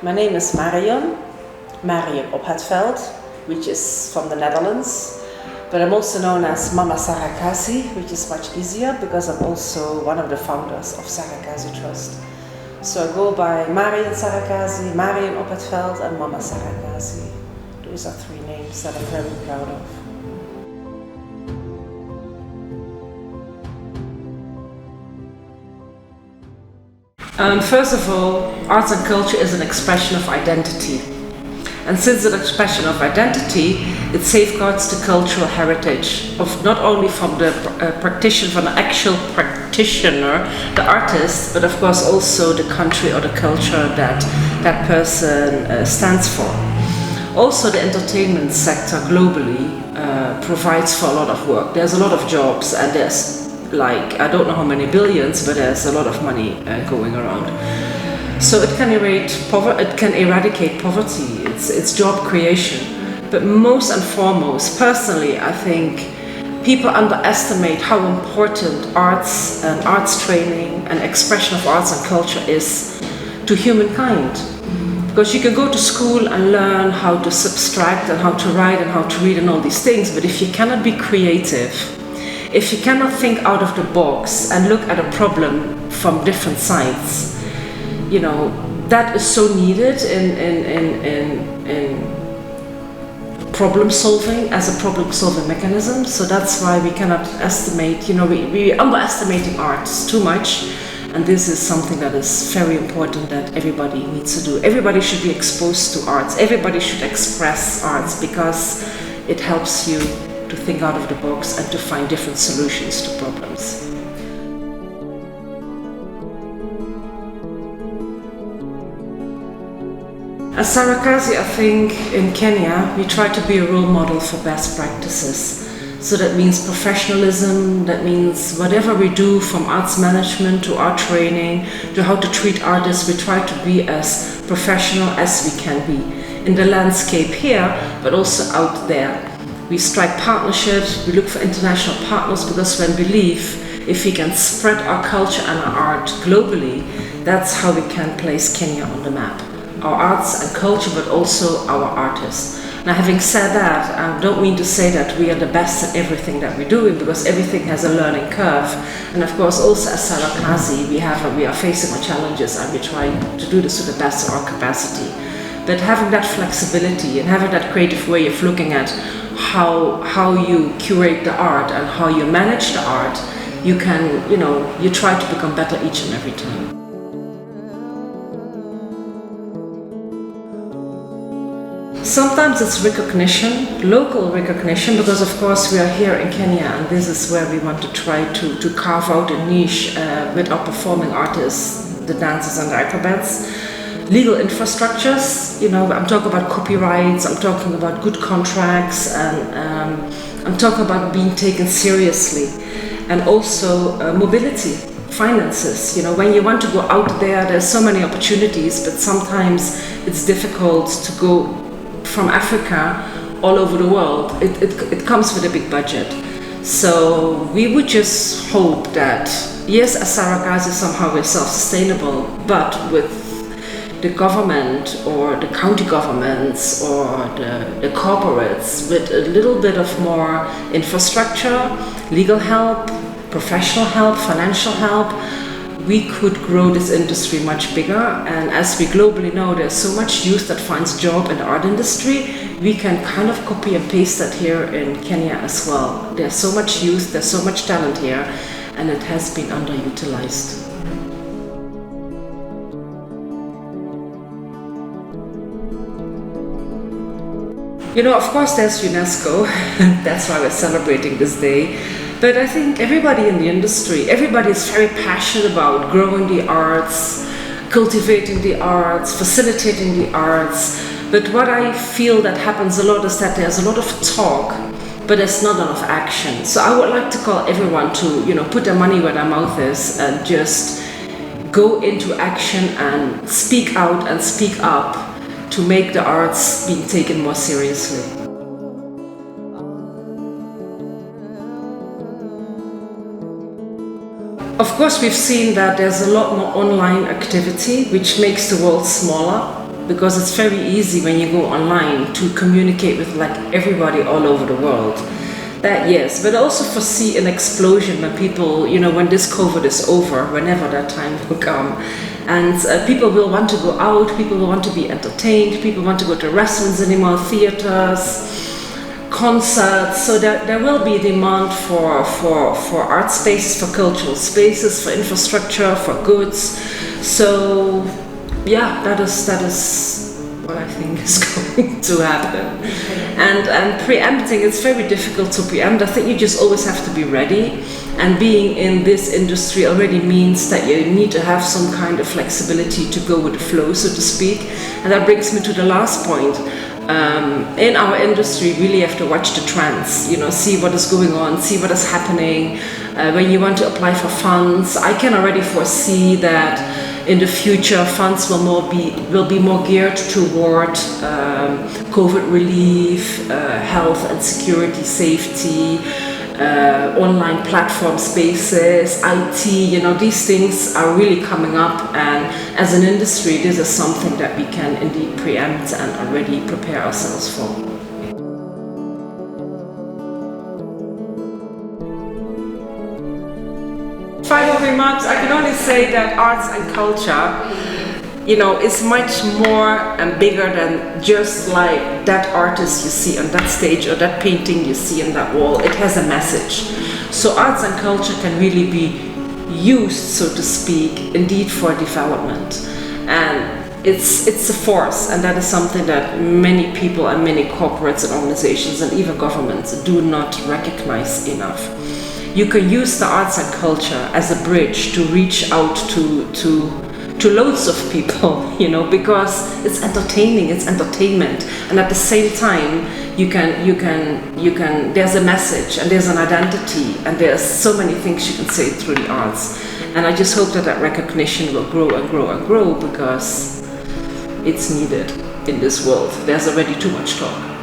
My name is Marion op het Veld, which is from the Netherlands. But I'm also known as Mama Sarakasi, which is much easier because I'm also one of the founders of Sarakasi Trust. So I go by Marion Sarakasi, Marion op het Veld, and Mama Sarakasi. Those are three names that I'm very proud of. First of all, arts and culture is an expression of identity. And since it's an expression of identity, it safeguards the cultural heritage of not only from the from the actual practitioner, the artist, but of course also the country or the culture that that person stands for. Also, the entertainment sector globally provides for a lot of work. There's a lot of jobs, and there's I don't know how many billions, but there's a lot of money going around. So it can eradicate poverty. It's job creation. But most and foremost, personally, I think people underestimate how important arts and arts training and expression of arts and culture is to humankind. Because you can go to school and learn how to subtract and how to write and how to read and all these things, but if you cannot be creative, if you cannot think out of the box and look at a problem from different sides, you know, that is so needed in problem solving as a problem solving mechanism. So that's why we cannot estimate, we're underestimating arts too much. And this is something that is very important that everybody needs to do. Everybody should be exposed to arts. Everybody should express arts because it helps you to think out of the box and to find different solutions to problems. As Sarakasi, I think in Kenya, we try to be a role model for best practices. So that means professionalism, that means whatever we do from arts management to art training to how to treat artists, we try to be as professional as we can be in the landscape here, but also out there. We strike partnerships, we look for international partners because we believe if we can spread our culture and our art globally, that's how we can place Kenya on the map. Our arts and culture, but also our artists. Now, having said that, I don't mean to say that we are the best at everything that we're doing, because everything has a learning curve. And of course, also as Sarakasi, we are facing our challenges and we're trying to do this to the best of our capacity. But having that flexibility and having that creative way of looking at how you curate the art and how you manage the art, you can, you try to become better each and every time. Sometimes it's recognition, local recognition, because of course we are here in Kenya and this is where we want to try to carve out a niche with our performing artists, the dancers and the acrobats. Legal infrastructures, I'm talking about copyrights, I'm talking about good contracts, and I'm talking about being taken seriously. And also mobility, finances. When you want to go out there, there's so many opportunities, but sometimes it's difficult to go from Africa all over the world. It comes with a big budget. So we would just hope that, yes, as Sarakasi somehow we're self-sustainable, but with the government or the county governments or the corporates with a little bit of more infrastructure, legal help, professional help, financial help, we could grow this industry much bigger. And as we globally know, there's so much youth that finds job in the art industry, we can kind of copy and paste that here in Kenya as well. There's so much youth, there's so much talent here, and it has been underutilized. Of course there's UNESCO, that's why we're celebrating this day. But I think everybody in the industry, everybody is very passionate about growing the arts, cultivating the arts, facilitating the arts. But what I feel that happens a lot is that there's a lot of talk, but there's not enough action. So I would like to call everyone to, put their money where their mouth is and just go into action and speak out and speak up to make the arts being taken more seriously. Of course, we've seen that there's a lot more online activity, which makes the world smaller. because it's very easy when you go online to communicate with like everybody all over the world. That yes, but also foresee an explosion when people, when this COVID is over, whenever that time will come, and people will want to go out, people will want to be entertained, people want to go to restaurants anymore, theaters, concerts. So there will be demand for art spaces, for cultural spaces, for infrastructure, for goods. So yeah, that is what I think is going to happen. And preempting, it's very difficult to preempt. I think you just always have to be ready. And being in this industry already means that you need to have some kind of flexibility to go with the flow, so to speak. And that brings me to the last point. In our industry, really have to watch the trends, see what is going on, see what is happening. When you want to apply for funds, I can already foresee that in the future funds will be more geared toward COVID relief, health and security, safety, online platform spaces, IT, these things are really coming up, and as an industry this is something that we can indeed preempt and already prepare ourselves for. Final remarks, I can only say that arts and culture, is much more and bigger than just like that artist you see on that stage or that painting you see on that wall. It has a message. So arts and culture can really be used, so to speak, indeed for development. And it's a force, and that is something that many people and many corporates and organizations and even governments do not recognize enough. You can use the arts and culture as a bridge to reach out to loads of people, because it's entertaining, it's entertainment, and at the same time you can there's a message and there's an identity and there's so many things you can say through the arts. And I just hope that recognition will grow and grow and grow, because it's needed in this world. There's already too much talk.